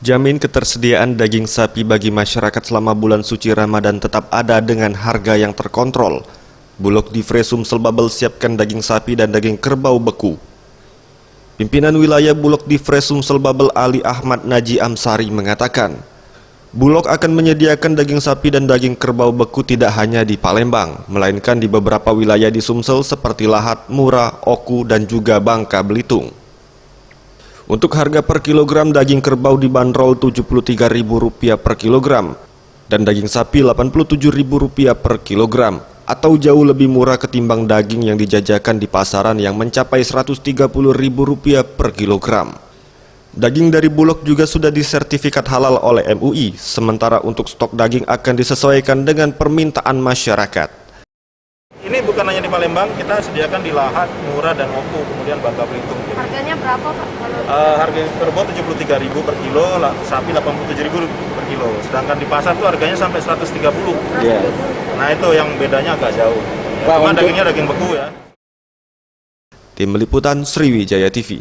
Jamin ketersediaan daging sapi bagi masyarakat selama bulan suci Ramadan tetap ada dengan harga yang terkontrol. Bulog di Sumsel Babel siapkan daging sapi dan daging kerbau beku. Pimpinan wilayah Bulog di Sumsel Babel Ali Ahmad Naji Amsari mengatakan, Bulog akan menyediakan daging sapi dan daging kerbau beku tidak hanya di Palembang, melainkan di beberapa wilayah di Sumsel seperti Lahat, Murah, Oku, dan juga Bangka Belitung. Untuk harga per kilogram daging kerbau dibanderol Rp73.000 per kilogram dan daging sapi Rp87.000 per kilogram, atau jauh lebih murah ketimbang daging yang dijajakan di pasaran yang mencapai Rp130.000 per kilogram. Daging dari Bulog juga sudah disertifikat halal oleh MUI, sementara untuk stok daging akan disesuaikan dengan permintaan masyarakat. Ini bukan hanya di Palembang, kita sediakan di Lahat, Murah, dan Oku, kemudian Bangka Belitung. Harganya berapa, Pak? Harga kerbau Rp73.000 per kilo, sapi Rp87.000 per kilo. Sedangkan di pasar tuh harganya sampai Rp130. Yeah. Nah itu yang bedanya agak jauh. Cuma dagingnya daging beku ya. Tim Liputan Sriwijaya TV.